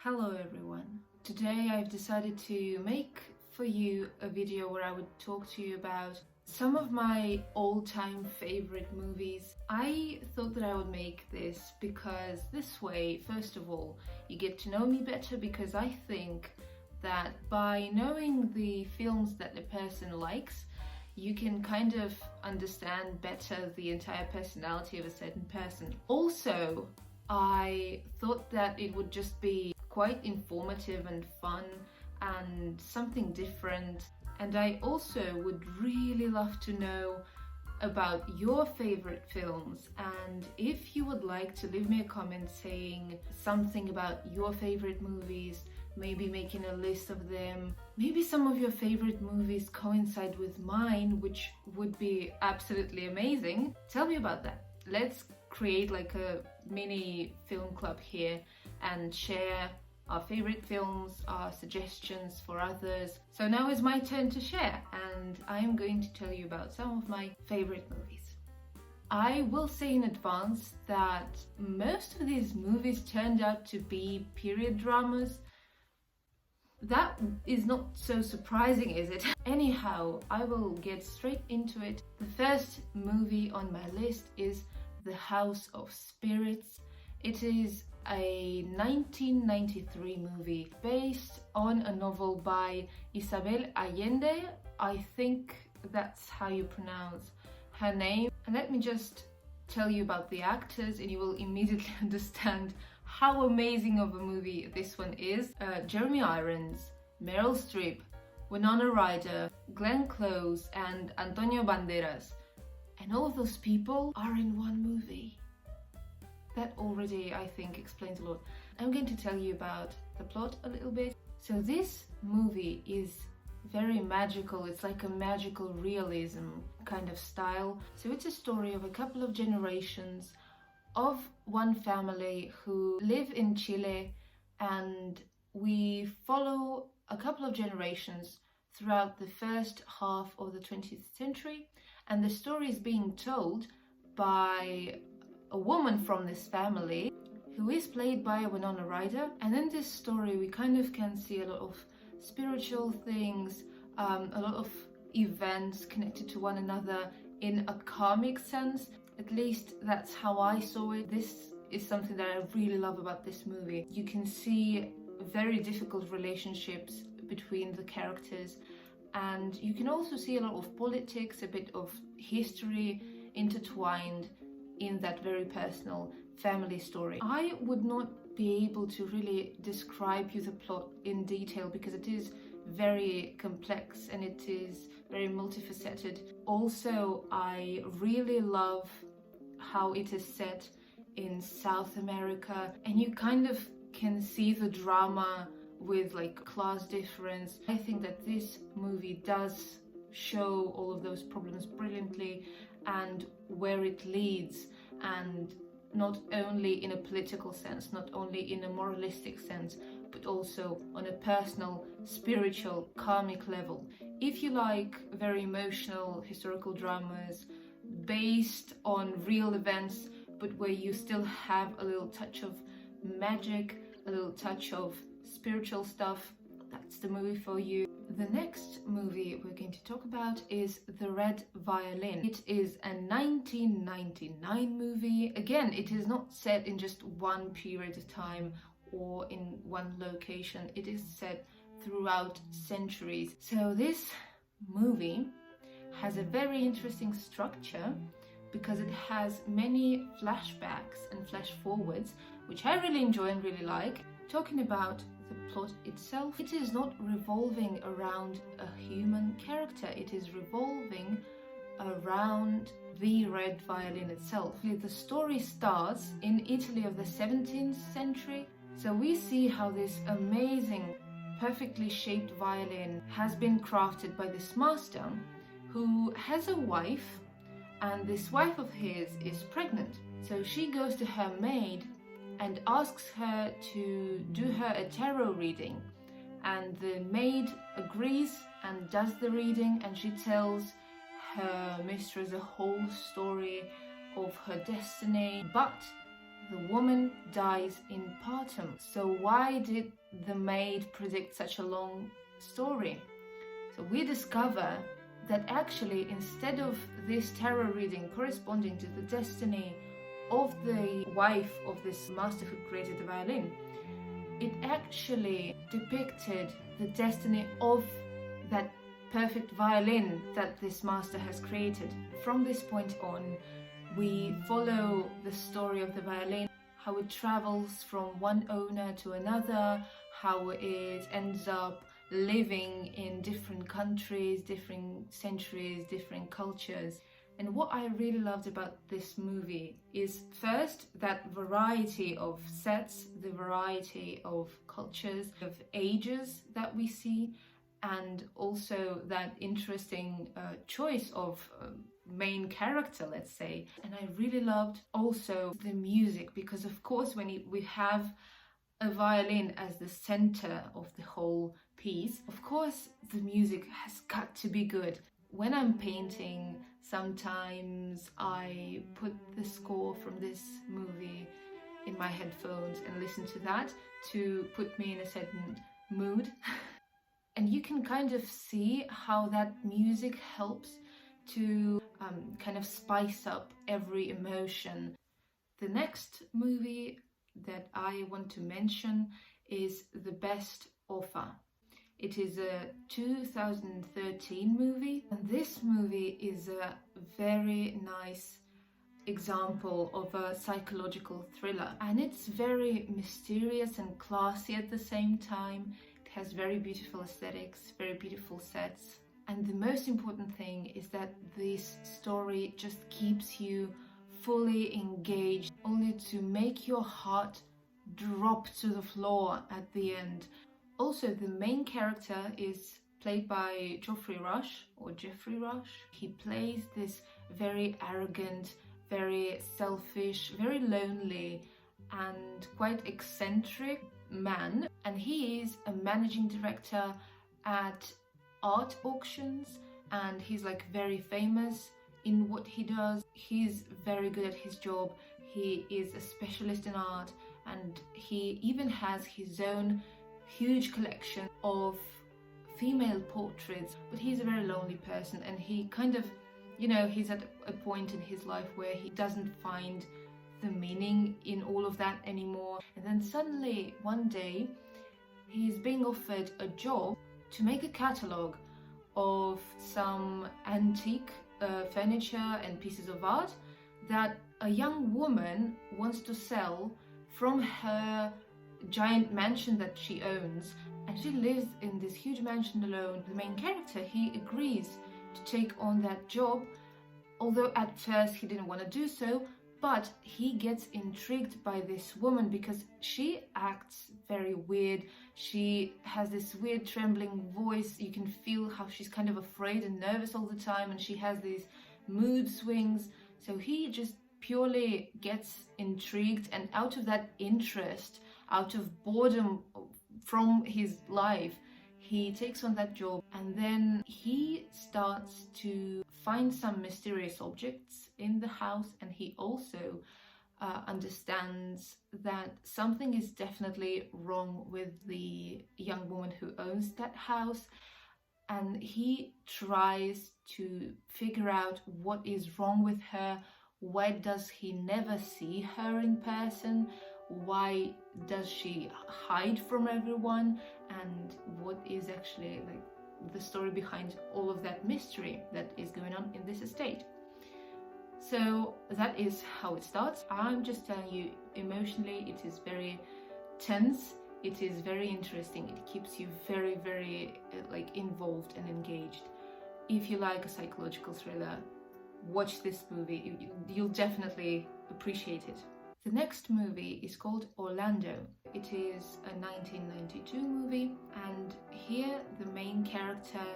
Hello everyone. Today I've decided to make for you a video where I would talk to you about some of my all-time favorite movies. I thought that I would make this because this way, first of all, you get to know me better, because I think that by knowing the films that the person likes, you can kind of understand better the entire personality of a certain person. Also, I thought that it would just be quite informative and fun and something different. And I also would really love to know about your favorite films, and if you would like to leave me a comment saying something about your favorite movies, maybe making a list of them, maybe some of your favorite movies coincide with mine, which would be absolutely amazing. Tell me about that. Let's create like a mini film club here and share our favorite films, our suggestions for others. So now is my turn to share, and I am going to tell you about some of my favorite movies. I will say in advance that most of these movies turned out to be period dramas. That is not so surprising, is it? Anyhow, I will get straight into it. The first movie on my list is The House of Spirits. It is a 1993 movie based on a novel by Isabel Allende. I think that's how you pronounce her name. And let me just tell you about the actors and you will immediately understand how amazing of a movie this one is. Jeremy Irons, Meryl Streep, Winona Ryder, Glenn Close and Antonio Banderas. And all of those people are in one movie. That already, I think, explains a lot. I'm going to tell you about the plot a little bit. So this movie is very magical. It's like a magical realism kind of style. So it's a story of a couple of generations of one family who live in Chile, and we follow a couple of generations throughout the first half of the 20th century. And the story is being told by a woman from this family who is played by Winona Ryder. And in this story we kind of can see a lot of spiritual things, a lot of events connected to one another in a karmic sense. At least that's how I saw it. This is something that I really love about this movie. You can see very difficult relationships between the characters, and you can also see a lot of politics, a bit of history intertwined in that very personal family story. I would not be able to really describe you the plot in detail because it is very complex and it is very multifaceted. Also, I really love how it is set in South America, and you kind of can see the drama with like class difference. I think that this movie does show all of those problems brilliantly and where it leads, and not only in a political sense, not only in a moralistic sense, but also on a personal, spiritual, karmic level. If you like very emotional historical dramas based on real events, but where you still have a little touch of magic, a little touch of spiritual stuff, that's the movie for you. The next movie we're going to talk about is The Red Violin. It is a 1999 movie. Again, it is not set in just one period of time or in one location. It is set throughout centuries. So this movie has a very interesting structure because it has many flashbacks and flash forwards, which I really enjoy and really like. Talking about the plot itself, it is not revolving around a human character, it is revolving around the Red Violin itself. The story starts in Italy of the 17th century. So we see how this amazing, perfectly shaped violin has been crafted by this master who has a wife, and this wife of his is pregnant. So she goes to her maid and asks her to do her a tarot reading, and the maid agrees and does the reading, and she tells her mistress a whole story of her destiny. But the woman dies in partum. So why did the maid predict such a long story? So we discover that actually, instead of this tarot reading corresponding to the destiny of the wife of this master who created the violin, it actually depicted the destiny of that perfect violin that this master has created. From this point on, we follow the story of the violin, how it travels from one owner to another, how it ends up living in different countries, different centuries, different cultures. And what I really loved about this movie is first that variety of sets, the variety of cultures, of ages that we see, and also that interesting choice of main character, let's say. And I really loved also the music, because of course when we have a violin as the center of the whole piece, of course the music has got to be good. When I'm painting, sometimes I put the score from this movie in my headphones and listen to that to put me in a certain mood. And you can kind of see how that music helps to kind of spice up every emotion. The next movie that I want to mention is The Best Offer. It is a 2013 movie, and this movie is a very nice example of a psychological thriller, and it's very mysterious and classy at the same time. It has very beautiful aesthetics, very beautiful sets, and the most important thing is that this story just keeps you fully engaged, only to make your heart drop to the floor at the end. Also, the main character is played by Geoffrey Rush, or Jeffrey Rush. He plays this very arrogant, very selfish, very lonely, and quite eccentric man. And he is a managing director at art auctions, and he's like very famous in what he does. He's very good at his job. He is a specialist in art, and he even has his own huge collection of female portraits. But he's a very lonely person, and he kind of, he's at a point in his life where he doesn't find the meaning in all of that anymore. And then suddenly one day he's being offered a job to make a catalogue of some antique furniture and pieces of art that a young woman wants to sell from her giant mansion that she owns. And she lives in this huge mansion alone. The main character, he agrees to take on that job, although at first he didn't want to do so. But he gets intrigued by this woman because she acts very weird. She has this weird trembling voice. You can feel how she's kind of afraid and nervous all the time, and she has these mood swings. So he just purely gets intrigued, and out of that interest, out of boredom from his life, he takes on that job. And then he starts to find some mysterious objects in the house, and he also understands that something is definitely wrong with the young woman who owns that house, and he tries to figure out what is wrong with her. Why does he never see her in person? Why does she hide from everyone? And what is actually like the story behind all of that mystery that is going on in this estate? So that is how it starts. I'm just telling you, emotionally it is very tense, it is very interesting, it keeps you very, very involved and engaged. If you like a psychological thriller, watch this movie. You'll definitely appreciate it. The next movie is called Orlando. It is a 1992 movie, and here the main character,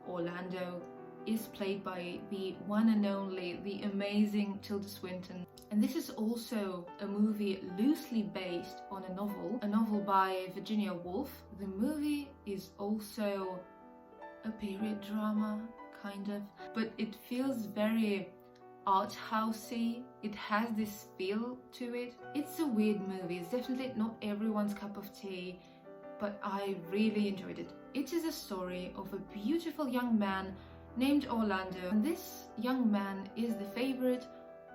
Orlando, is played by the one and only, the amazing Tilda Swinton. And this is also a movie loosely based on a novel by Virginia Woolf. The movie is also a period drama, kind of, but it feels very art housey. It has this feel to it. It's a weird movie. It's definitely not everyone's cup of tea, but I really enjoyed it. It is a story of a beautiful young man named Orlando, and this young man is the favorite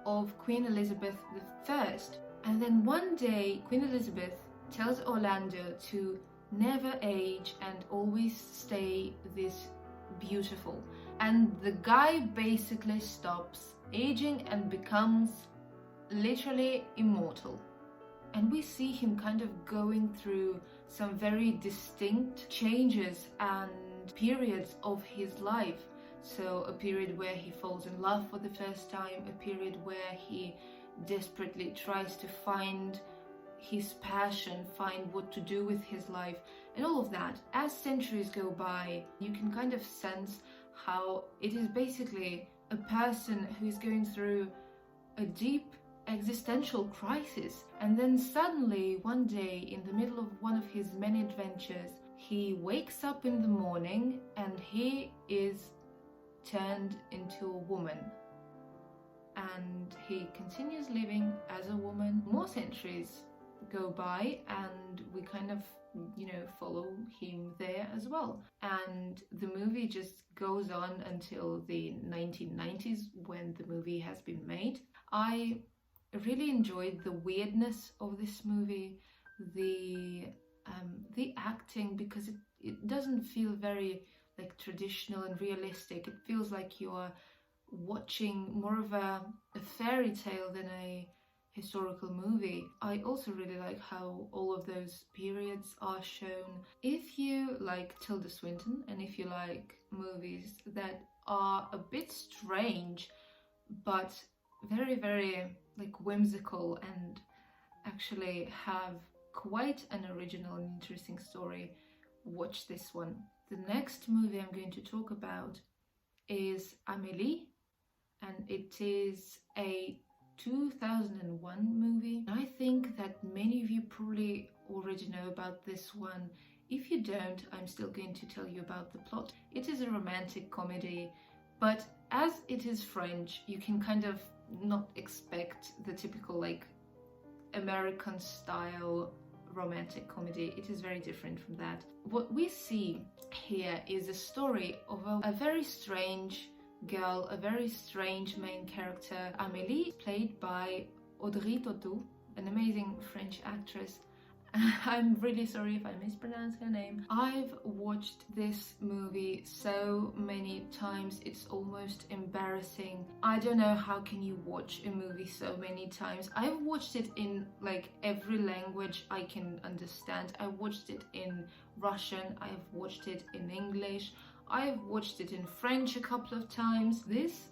of Queen Elizabeth I. And then one day Queen Elizabeth tells Orlando to never age and always stay this beautiful. And the guy basically stops aging and becomes literally immortal. And we see him kind of going through some very distinct changes and periods of his life. So a period where he falls in love for the first time, a period where he desperately tries to find his passion, find what to do with his life, and all of that. As centuries go by, you can kind of sense how it is basically a person who is going through a deep existential crisis, and then suddenly one day in the middle of one of his many adventures, he wakes up in the morning and he is turned into a woman, and he continues living as a woman. More centuries go by and we kind of, follow him there as well. And the movie just goes on until the 1990s when the movie has been made. I really enjoyed the weirdness of this movie, the acting, because it doesn't feel very like traditional and realistic. It feels like you're watching more of a fairy tale than a historical movie. I also really like how all of those periods are shown. If you like Tilda Swinton and if you like movies that are a bit strange but very, very like whimsical and actually have quite an original and interesting story, watch this one. The next movie I'm going to talk about is Amélie, and it is a 2001 movie. I think that many of you probably already know about this one. If you don't, I'm still going to tell you about the plot. It is a romantic comedy, but as it is French, you can kind of not expect the typical like American style romantic comedy. It is very different from that. What we see here is a story of a very strange girl, a very strange main character. Amélie, played by Audrey Tautou, an amazing French actress. I'm really sorry if I mispronounce her name. I've watched this movie so many times, it's almost embarrassing. I don't know how can you watch a movie so many times. I've watched it in like every language I can understand. I watched it in Russian, I've watched it in English, I've watched it in French a couple of times. This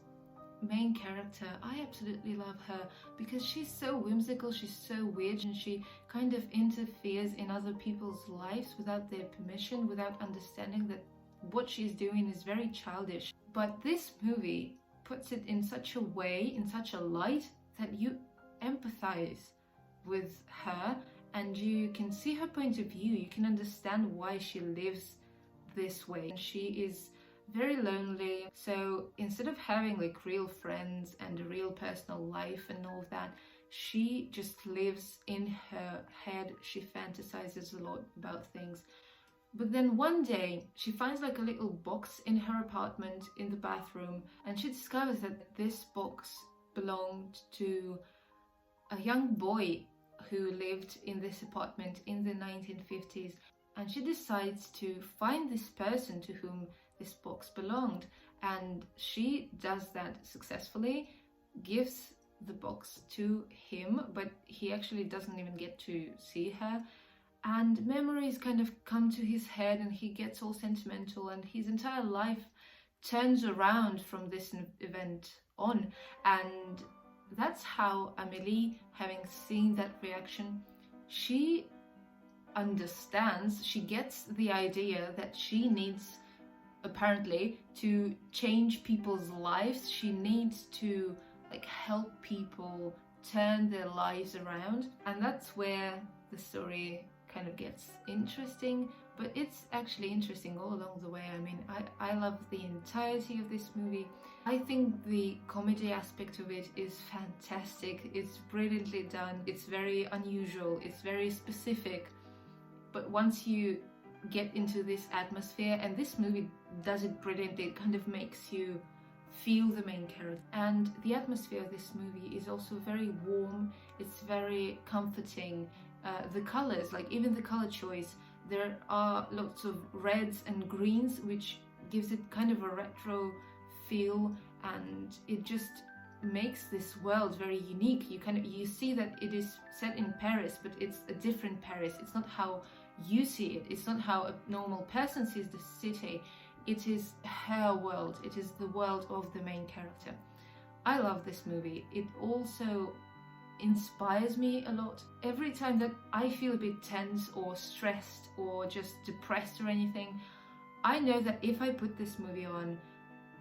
main character, I absolutely love her because she's so whimsical, she's so weird, and she kind of interferes in other people's lives without their permission, without understanding that what she's doing is very childish. But this movie puts it in such a way, in such a light, that you empathize with her and you can see her point of view. You can understand why she lives this way. She is very lonely, so instead of having like real friends and a real personal life and all of that, she just lives in her head. She fantasizes a lot about things. But then one day she finds like a little box in her apartment in the bathroom, and she discovers that this box belonged to a young boy who lived in this apartment in the 1950s. And she decides to find this person to whom this box belonged, and she does that successfully, gives the box to him, but he actually doesn't even get to see her, and memories kind of come to his head and he gets all sentimental, and his entire life turns around from this event on. And that's how Amélie, having seen that reaction, she understands, she gets the idea that she needs apparently to change people's lives. She needs to like help people turn their lives around, and that's where the story kind of gets interesting, but it's actually interesting all along the way. I mean, I love the entirety of this movie. I think the comedy aspect of it is fantastic. It's brilliantly done. It's very unusual. It's very specific. But once you get into this atmosphere, and this movie does it brilliantly, it kind of makes you feel the main character. And the atmosphere of this movie is also very warm. It's very comforting. The colors, like even the color choice, there are lots of reds and greens, which gives it kind of a retro feel, and it just makes this world very unique. You see that it is set in Paris, but it's a different Paris. It's not how you see it. It's not how a normal person sees the city. It is her world. It is the world of the main character. I love this movie. It also inspires me a lot. Every time that I feel a bit tense or stressed or just depressed or anything, I know that if I put this movie on,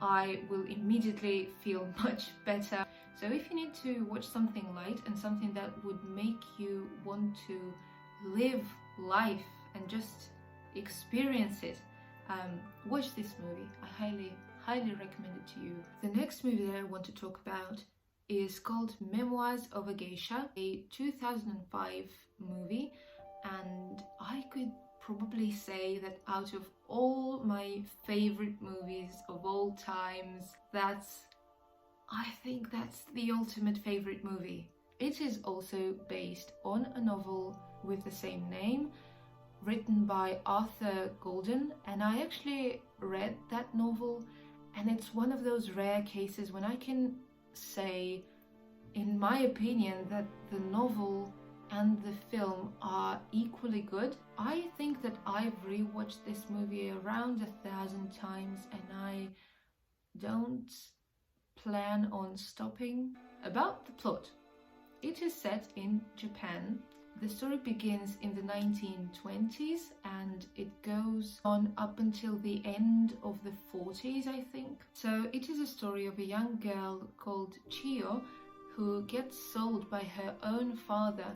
I will immediately feel much better. So if you need to watch something light and something that would make you want to live life and just experience it, watch this movie. I highly recommend it to you. The next movie that I want to talk about is called Memoirs of a Geisha, a 2005 movie, and I could probably say that out of all my favorite movies of all times, I think that's the ultimate favorite movie. It is also based on a novel with the same name, written by Arthur Golden, and I actually read that novel, and it's one of those rare cases when I can say, in my opinion, that the novel and the film are equally good. I think that I've rewatched this movie around 1,000 times, and I don't plan on stopping. About the plot. It is set in Japan. The story begins in the 1920s and it goes on up until the end of the 40s, I think. So it is a story of a young girl called Chiyo who gets sold by her own father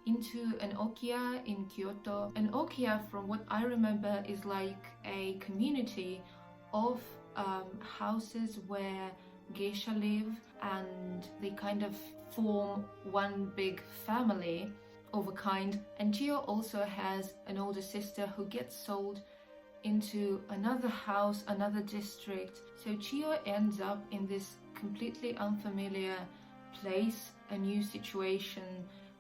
into an okiya in Kyoto. An okiya, from what I remember, is like a community of houses where geisha live, and they kind of form one big family of a kind. And Chiyo also has an older sister who gets sold into another house, another district. So Chiyo ends up in this completely unfamiliar place, a new situation,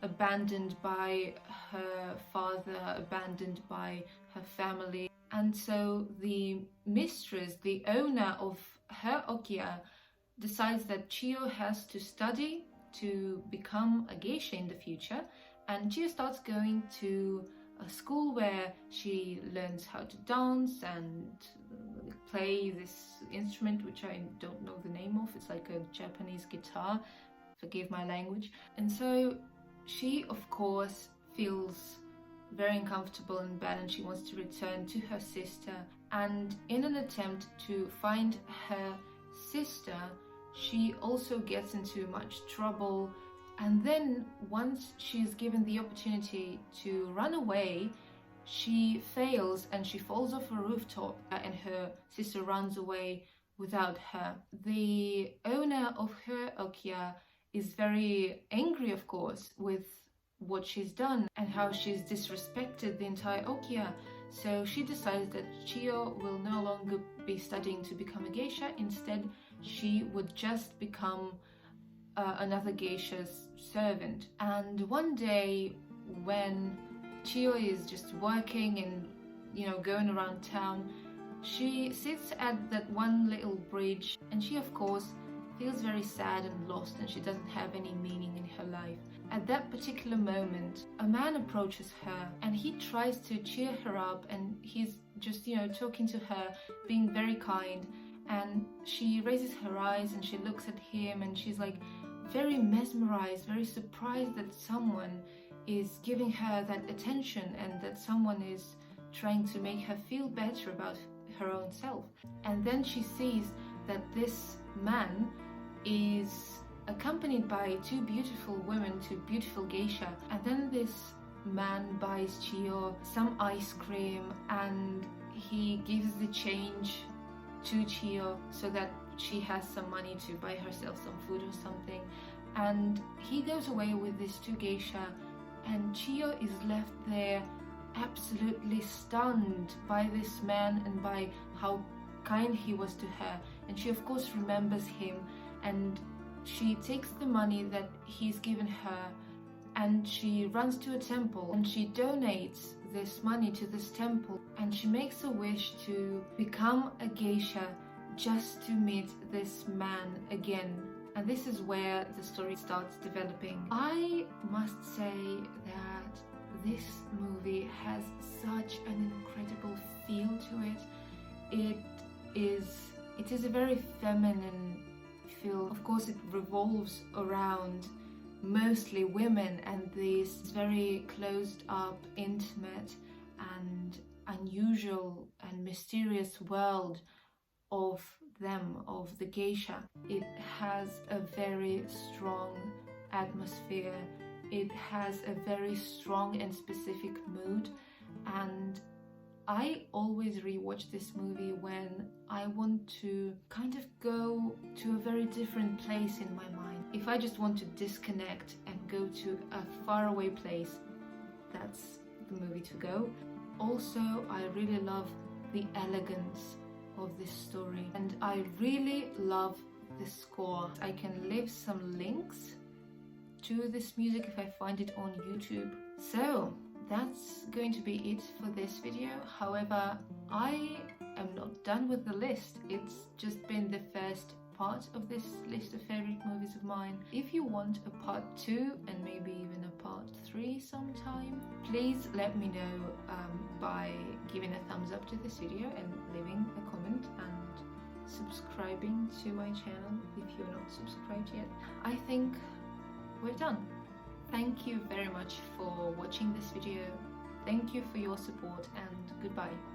abandoned by her father, abandoned by her family. And so the mistress, the owner of her okiya, decides that Chiyo has to study to become a geisha in the future, and Chiyo starts going to a school where she learns how to dance and play this instrument, which I don't know the name of. It's like a Japanese guitar, forgive my language. And so she, of course, feels very uncomfortable and bad, and she wants to return to her sister. And in an attempt to find her sister, she also gets into much trouble. And then once she's given the opportunity to run away, she fails and she falls off a rooftop, and her sister runs away without her. The owner of her okiya is very angry, of course, with what she's done and how she's disrespected the entire okiya. So she decides that Chiyo will no longer be studying to become a geisha. Instead, she would just become another geisha's servant. And one day, when Chiyo is just working and going around town, she sits at that one little bridge, and she, of course, feels very sad and lost, and she doesn't have any meaning in her life. At that particular moment, a man approaches her and he tries to cheer her up, and he's just, talking to her, being very kind. And she raises her eyes and she looks at him, and she's like very mesmerized, very surprised that someone is giving her that attention and that someone is trying to make her feel better about her own self. And then she sees that this man is accompanied by two beautiful women, two beautiful geisha. And then this man buys Chio some ice cream and he gives the change to Chio so that she has some money to buy herself some food or something. And he goes away with these two geisha, and Chio is left there absolutely stunned by this man and by how kind he was to her. And she of course remembers him, and she takes the money that he's given her and she runs to a temple and she donates this money to this temple, and she makes a wish to become a geisha just to meet this man again. And this is where the story starts developing. I must say that this movie has such an incredible feel to it. It is a very feminine film. Of course, it revolves around mostly women and this very closed up, intimate and unusual and mysterious world of them, of the geisha. It has a very strong atmosphere. It has a very strong and specific mood, and I always rewatch this movie when I want to kind of go to a very different place in my mind. If I just want to disconnect and go to a faraway place, that's the movie to go. Also, I really love the elegance of this story, and I really love the score. I can leave some links to this music if I find it on YouTube. So that's going to be it for this video. However, I am not done with the list. It's just been the first part of this list of favorite movies of mine. If you want a part 2 and maybe even a part 3 sometime, please let me know by giving a thumbs up to this video and leaving a comment and subscribing to my channel if you're not subscribed yet. I think we're done. Thank you very much for watching this video. Thank you for your support, and goodbye.